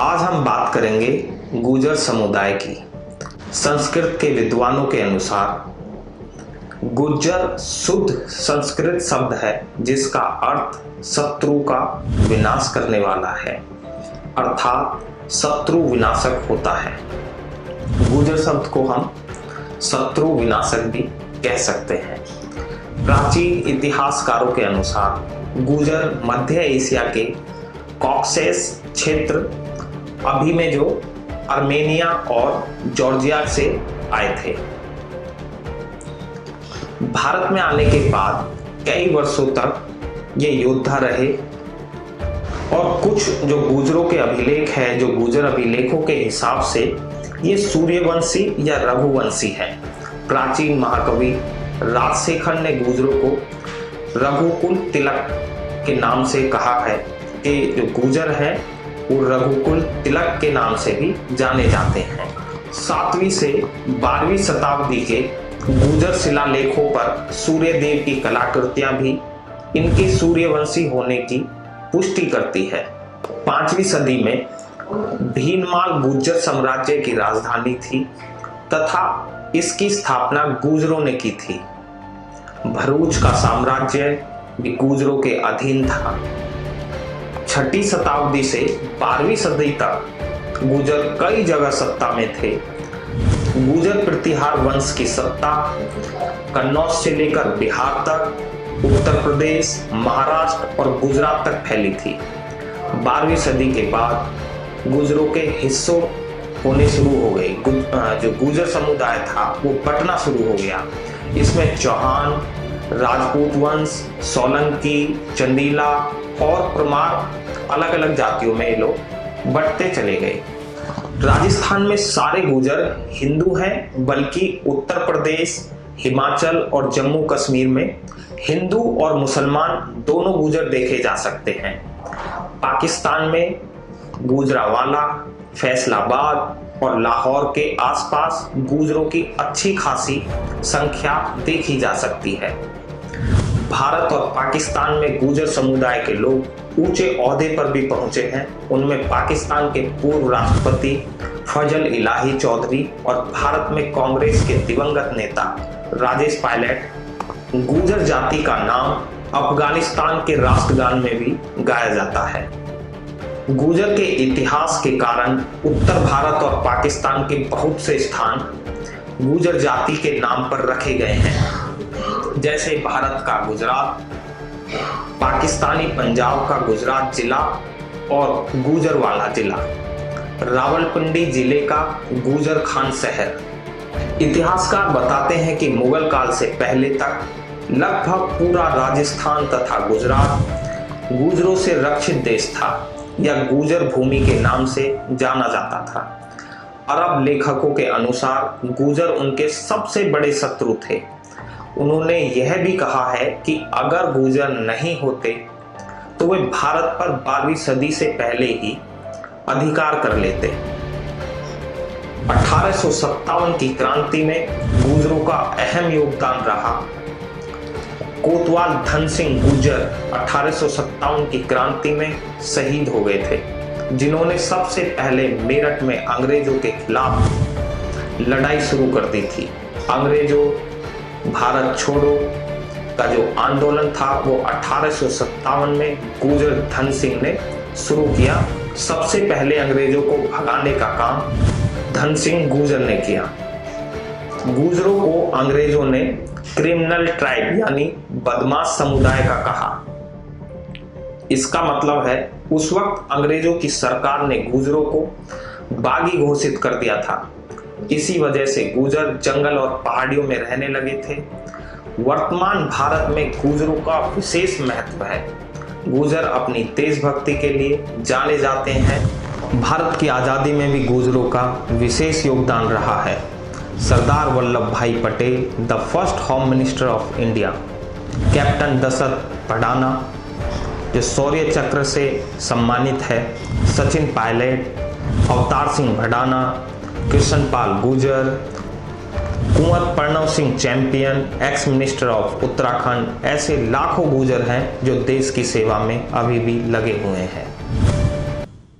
आज हम बात करेंगे गुर्जर समुदाय की। संस्कृत के विद्वानों के अनुसार गुर्जर शुद्ध संस्कृत शब्द है जिसका अर्थ शत्रु का विनाश करने वाला है, अर्थात शत्रु विनाशक होता है। गुर्जर शब्द को हम शत्रु विनाशक भी कह सकते हैं। प्राचीन इतिहासकारों के अनुसार गुर्जर मध्य एशिया के कॉकेसस क्षेत्र अभी में जो आर्मेनिया और जॉर्जिया से आए थे। भारत में आने के बाद कई वर्षों तक ये योद्धा रहे और कुछ जो गुर्जरों के अभिलेख है, जो गुर्जर अभिलेखों के हिसाब से ये सूर्यवंशी या रघुवंशी है। प्राचीन महाकवि राजशेखर ने गुर्जरों को रघुकुल तिलक के नाम से कहा है कि जो गुर्जर है वो रघुकुल तिलक के नाम से भी जाने जाते हैं। 7वीं से 12वीं शताब्दी के गुर्जर शिलालेखों पर सूर्यदेव की कलाकृतियां भी इनके सूर्यवंशी होने की पुष्टि करती है। 5वीं सदी में भीनमाल गुर्जर साम्राज्य की राजधानी थी तथा इसकी स्थापना गुर्जरों ने की थी। भरूच का साम्राज्य भी गुर्जरों के अधीन था। 6ठी शताब्दी से 12वीं सदी तक गुर्जर कई जगह सत्ता में थे। गुर्जर प्रतिहार वंश की सत्ता कन्नौज से लेकर बिहार तक, उत्तर प्रदेश, महाराष्ट्र और गुजरात तक फैली थी। 12वीं सदी के बाद गुर्जरों के हिस्सों होने शुरू हो गए। जो गुर्जर समुदाय था वो बंटना शुरू हो गया। इसमें चौहान, राजपूत वंश, सोलंकी, चंदीला और परमार अलग अलग जातियों में ये लोग बढ़ते चले गए। राजस्थान में सारे गुर्जर हिंदू हैं, बल्कि उत्तर प्रदेश, हिमाचल और जम्मू कश्मीर में हिंदू और मुसलमान दोनों गुर्जर देखे जा सकते हैं। पाकिस्तान में गुजरांवाला, फैसलाबाद और लाहौर के आसपास गुर्जरों की अच्छी खासी संख्या देखी जा सकती है। भारत और पाकिस्तान में गुर्जर समुदाय के लोग ऊंचे ओहदे पर भी पहुंचे हैं। उनमें पाकिस्तान के पूर्व राष्ट्रपति फजल इलाही चौधरी और भारत में कांग्रेस के दिवंगत नेता राजेश पायलट। गुर्जर जाति का नाम अफगानिस्तान के राष्ट्रगान में भी गाया जाता है। गुर्जर के इतिहास के कारण उत्तर भारत और पाकिस्तान के बहुत से स्थान गुर्जर जाति के नाम पर रखे गए हैं, जैसे भारत का गुजरात, पाकिस्तानी पंजाब का गुजरात जिला और गुजरवाला जिला, रावलपिंडी जिले का गुजर खान शहर। इतिहासकार बताते हैं कि मुगल काल से पहले तक लगभग पूरा राजस्थान तथा गुजरात गुर्जरों से रक्षित देश था या गुर्जर भूमि के नाम से जाना जाता था। अरब लेखकों के अनुसार गुर्जर उनके सबसे बड़े शत्रु थे। उन्होंने यह भी कहा है कि अगर गुर्जर नहीं होते तो वे भारत पर 12वीं सदी से पहले ही अधिकार कर लेते। 1857 की क्रांति में गुर्जरों का अहम योगदान रहा। कोतवाल धन सिंह गुर्जर 1857 की क्रांति में शहीद हो गए थे, जिन्होंने सबसे पहले मेरठ में अंग्रेजों के खिलाफ लड़ाई शुरू कर दी थी। अंग्रेजों भारत छोड़ो का जो आंदोलन था वो 1857 में गुर्जर धन सिंह ने शुरू किया। सबसे पहले अंग्रेजों को भगाने का काम धन सिंह गुर्जर ने किया। गुर्जरों को अंग्रेजों ने क्रिमिनल ट्राइब यानी बदमाश समुदाय का कहा। इसका मतलब है उस वक्त अंग्रेजों की सरकार ने गुर्जरों को बागी घोषित कर दिया था। इसी वजह से गुर्जर जंगल और पहाड़ियों में रहने लगे थे। वर्तमान भारत में गुर्जरों का विशेष महत्व है। गुर्जर अपनी देशभक्ति के लिए जाने जाते हैं। भारत की आज़ादी में भी गुर्जरों का विशेष योगदान रहा है। Sardar Vallabh Bhai Patel, the first home minister of India, captain Dashrath Bhadana जो शौर्य चक्र से सम्मानित है, Sachin Pilot, Avtar Singh Bhadana, Krishanpal Gurjar, Kunwar Pranav Singh Champion, ex minister of Uttarakhand, ऐसे लाखों गुर्जर हैं जो देश की सेवा में अभी भी लगे हुए हैं।